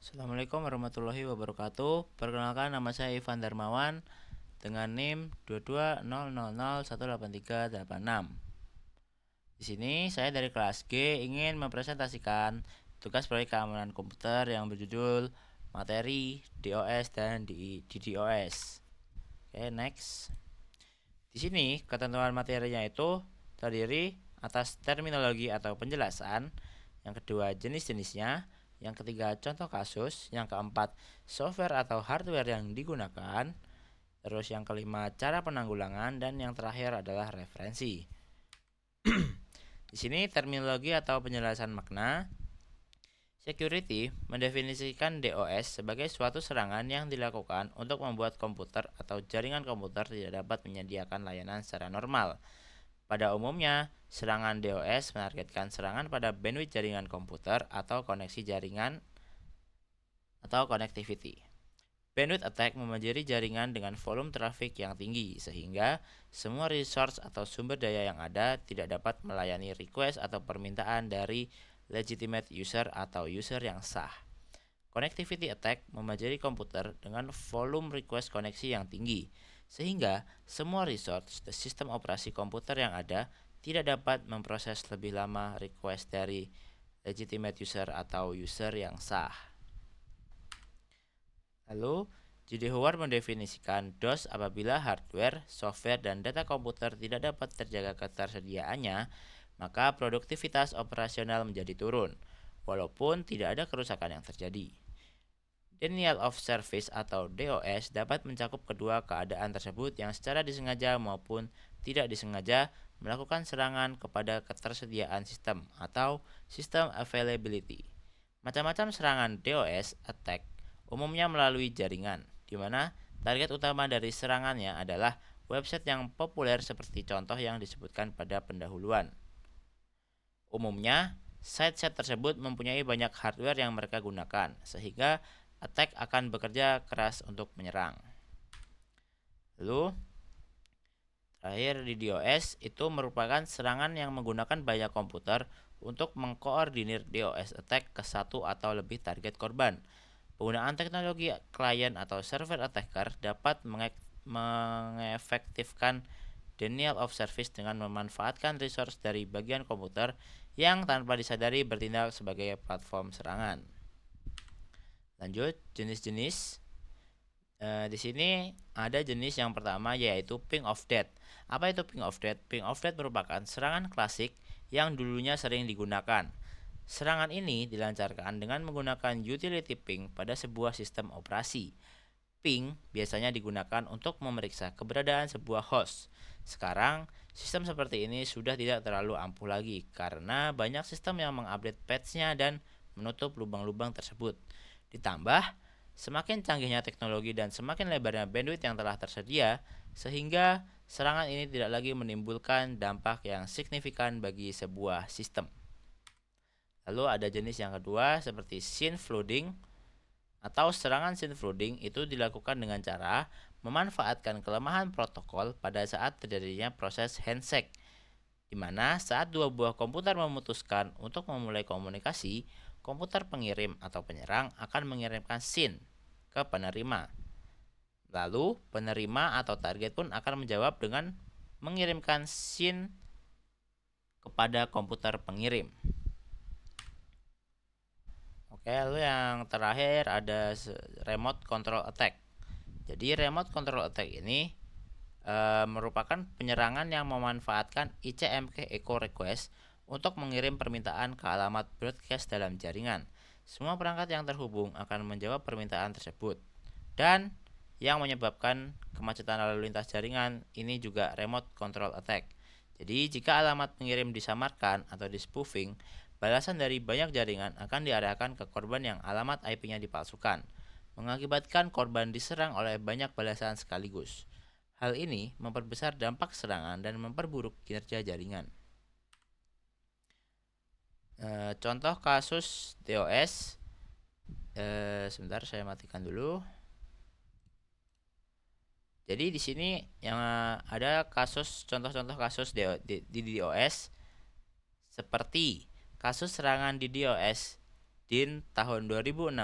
Assalamualaikum warahmatullahi wabarakatuh. Perkenalkan, nama saya Ivan Darmawan dengan NIM 2200018386. Di sini saya dari kelas G ingin mempresentasikan tugas proyek keamanan komputer yang berjudul materi DOS dan DDoS. Oke, next. Di sini ketentuan materinya itu terdiri atas terminologi atau penjelasan, yang kedua jenis-jenisnya, yang ketiga contoh kasus, yang keempat software atau hardware yang digunakan, terus yang kelima cara penanggulangan, dan yang terakhir adalah referensi. Di sini terminologi atau penjelasan makna. Security mendefinisikan DOS sebagai suatu serangan yang dilakukan untuk membuat komputer atau jaringan komputer tidak dapat menyediakan layanan secara normal. Pada umumnya, serangan DOS menargetkan serangan pada bandwidth jaringan komputer atau koneksi jaringan atau connectivity. Bandwidth attack membanjiri jaringan dengan volume traffic yang tinggi, sehingga semua resource atau sumber daya yang ada tidak dapat melayani request atau permintaan dari legitimate user atau user yang sah. Connectivity attack membanjiri komputer dengan volume request koneksi yang tinggi, sehingga semua resource sistem operasi komputer yang ada tidak dapat memproses lebih lama request dari legitimate user atau user yang sah. Lalu, J.D. Howard mendefinisikan DOS apabila hardware, software, dan data komputer tidak dapat terjaga ketersediaannya, maka produktivitas operasional menjadi turun, walaupun tidak ada kerusakan yang terjadi. Denial of Service atau DOS dapat mencakup kedua keadaan tersebut yang secara disengaja maupun tidak disengaja melakukan serangan kepada ketersediaan sistem atau system availability. Macam-macam serangan DOS attack umumnya melalui jaringan, di mana target utama dari serangannya adalah website yang populer seperti contoh yang disebutkan pada pendahuluan. Umumnya, site-site tersebut mempunyai banyak hardware yang mereka gunakan, sehingga attack akan bekerja keras untuk menyerang. Lalu, terakhir di DOS itu merupakan serangan yang menggunakan banyak komputer untuk mengkoordinir DOS attack ke satu atau lebih target korban. Penggunaan teknologi klien atau server attacker dapat mengefektifkan denial of service dengan memanfaatkan resource dari bagian komputer yang tanpa disadari bertindak sebagai platform serangan. Lanjut, jenis-jenis. Di sini ada jenis yang pertama yaitu ping of death. Apa itu ping of death? Ping of death merupakan serangan klasik yang dulunya sering digunakan. Serangan ini dilancarkan dengan menggunakan utility ping pada sebuah sistem operasi. Ping biasanya digunakan untuk memeriksa keberadaan sebuah host. Sekarang, sistem seperti ini sudah tidak terlalu ampuh lagi karena banyak sistem yang mengupdate patch-nya dan menutup lubang-lubang tersebut. Ditambah, semakin canggihnya teknologi dan semakin lebarnya bandwidth yang telah tersedia, sehingga serangan ini tidak lagi menimbulkan dampak yang signifikan bagi sebuah sistem. Lalu ada jenis yang kedua seperti scene flooding atau serangan scene flooding. Itu dilakukan dengan cara memanfaatkan kelemahan protokol pada saat terjadinya proses handshake, di mana saat dua buah komputer memutuskan untuk memulai komunikasi, komputer pengirim atau penyerang akan mengirimkan scene ke penerima. Lalu penerima atau target pun akan menjawab dengan mengirimkan scene kepada komputer pengirim. Oke, lalu yang terakhir ada remote control attack. Jadi remote control attack ini merupakan penyerangan yang memanfaatkan ICMP echo request untuk mengirim permintaan ke alamat broadcast dalam jaringan. Semua perangkat yang terhubung akan menjawab permintaan tersebut, dan yang menyebabkan kemacetan lalu lintas jaringan ini juga remote control attack. Jadi jika alamat pengirim disamarkan atau di-spoofing, balasan dari banyak jaringan akan diarahkan ke korban yang alamat IP-nya dipalsukan, mengakibatkan korban diserang oleh banyak balasan sekaligus. Hal ini memperbesar dampak serangan dan memperburuk kinerja jaringan. Contoh kasus DOS. Sebentar, saya matikan dulu. Jadi di sini yang ada contoh-contoh kasus di DOS seperti kasus serangan di DOS DIN tahun 2016.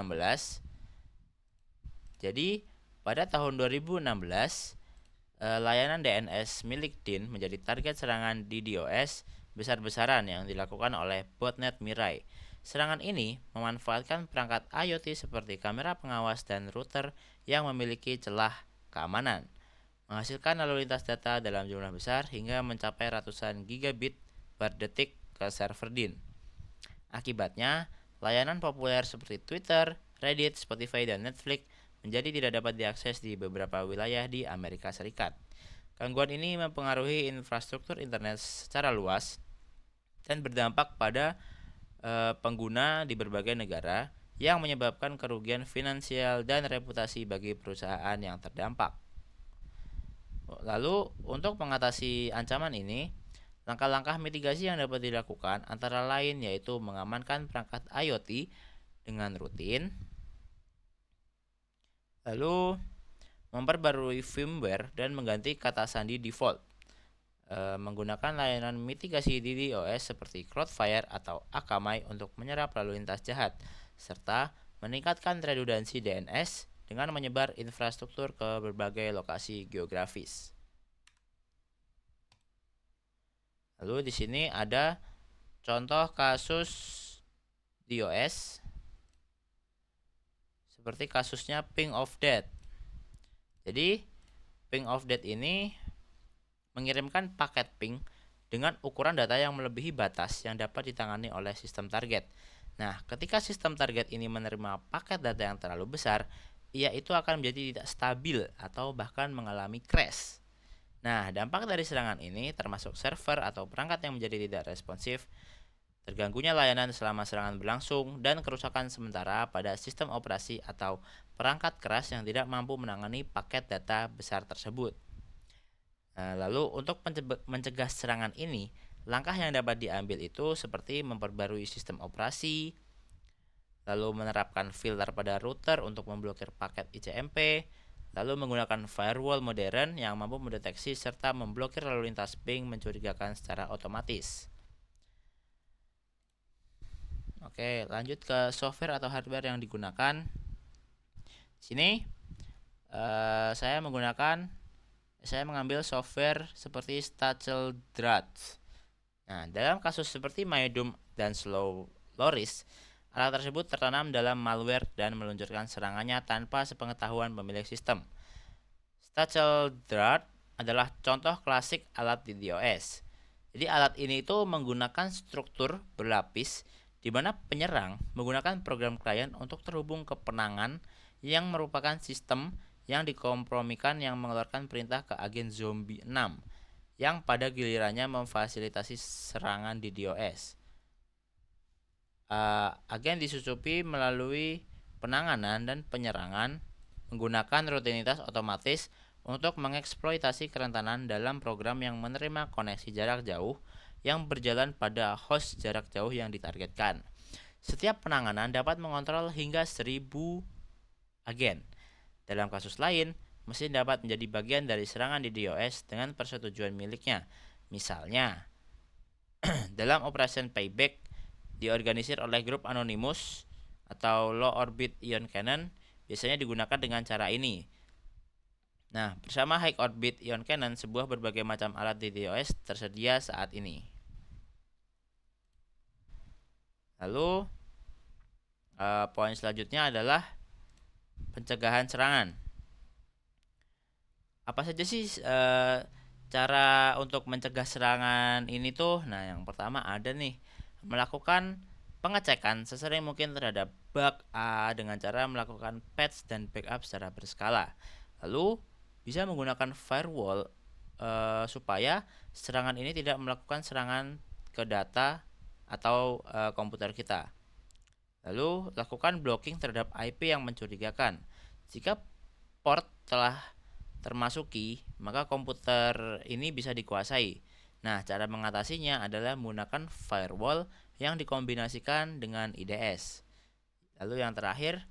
Jadi, pada tahun 2016, layanan DNS milik DIN menjadi target serangan DDoS besar-besaran yang dilakukan oleh botnet Mirai. Serangan ini memanfaatkan perangkat IoT seperti kamera pengawas dan router yang memiliki celah keamanan, menghasilkan lalu lintas data dalam jumlah besar hingga mencapai ratusan gigabit per detik ke server DIN. Akibatnya, layanan populer seperti Twitter, Reddit, Spotify, dan Netflix menjadi tidak dapat diakses di beberapa wilayah di Amerika Serikat. Gangguan ini mempengaruhi infrastruktur internet secara luas dan berdampak pada pengguna di berbagai negara yang menyebabkan kerugian finansial dan reputasi bagi perusahaan yang terdampak. Lalu, untuk mengatasi ancaman ini, langkah-langkah mitigasi yang dapat dilakukan antara lain yaitu mengamankan perangkat IoT dengan rutin, lalu memperbarui firmware dan mengganti kata sandi default, menggunakan layanan mitigasi DDoS seperti Cloudflare atau Akamai untuk menyerap lalu lintas jahat, serta meningkatkan redundansi DNS dengan menyebar infrastruktur ke berbagai lokasi geografis. Lalu di sini ada contoh kasus DOS seperti kasusnya Ping of Death. Jadi Ping of Death ini mengirimkan paket ping dengan ukuran data yang melebihi batas yang dapat ditangani oleh sistem target. Nah, ketika sistem target ini menerima paket data yang terlalu besar, ia itu akan menjadi tidak stabil atau bahkan mengalami crash. Nah, dampak dari serangan ini termasuk server atau perangkat yang menjadi tidak responsif, terganggunya layanan selama serangan berlangsung, dan kerusakan sementara pada sistem operasi atau perangkat keras yang tidak mampu menangani paket data besar tersebut. Lalu untuk mencegah serangan ini, langkah yang dapat diambil itu seperti memperbarui sistem operasi, lalu menerapkan filter pada router untuk memblokir paket ICMP, lalu menggunakan firewall modern yang mampu mendeteksi serta memblokir lalu lintas ping mencurigakan secara otomatis. Oke, lanjut ke software atau hardware yang digunakan. Di sini saya mengambil software seperti Stacheldraht. Nah, dalam kasus seperti Mydoom dan Slow Loris, alat tersebut tertanam dalam malware dan meluncurkan serangannya tanpa sepengetahuan pemilik sistem. Stacheldraht adalah contoh klasik alat DDoS. Jadi alat ini itu menggunakan struktur berlapis di mana penyerang menggunakan program klien untuk terhubung ke penangan yang merupakan sistem yang dikompromikan yang mengeluarkan perintah ke agen zombie 6 yang pada gilirannya memfasilitasi serangan DDoS. Agen disusupi melalui penanganan dan penyerangan menggunakan rutinitas otomatis untuk mengeksploitasi kerentanan dalam program yang menerima koneksi jarak jauh yang berjalan pada host jarak jauh yang ditargetkan. Setiap penanganan dapat mengontrol hingga 1000 agen. Dalam kasus lain, mesin dapat menjadi bagian dari serangan DDoS dengan persetujuan miliknya. Misalnya, dalam Operation Payback diorganisir oleh grup Anonymous atau Low Orbit Ion Cannon biasanya digunakan dengan cara ini. Nah, bersama High Orbit Ion Cannon, sebuah berbagai macam alat DDoS tersedia saat ini. Lalu, poin selanjutnya adalah pencegahan serangan. Apa saja sih cara untuk mencegah serangan ini tuh? Nah, yang pertama ada nih, melakukan pengecekan sesering mungkin terhadap bug dengan cara melakukan patch dan backup secara berskala. Lalu bisa menggunakan firewall supaya serangan ini tidak melakukan serangan ke data atau komputer kita. Lalu lakukan blocking terhadap IP yang mencurigakan. Jika port telah termasuki, maka komputer ini bisa dikuasai. Nah, cara mengatasinya adalah menggunakan firewall yang dikombinasikan dengan IDS. Lalu yang terakhir,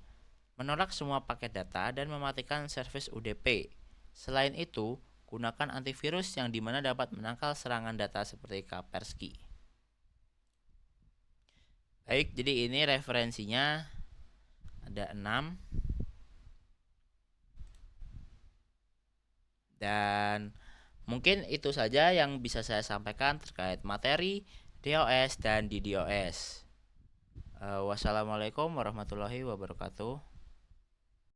menolak semua paket data dan mematikan service UDP. Selain itu, gunakan antivirus yang dimana dapat menangkal serangan data seperti Kaspersky. Baik, jadi ini referensinya ada 6. Dan mungkin itu saja yang bisa saya sampaikan terkait materi DOS dan DDoS. Wassalamualaikum warahmatullahi wabarakatuh.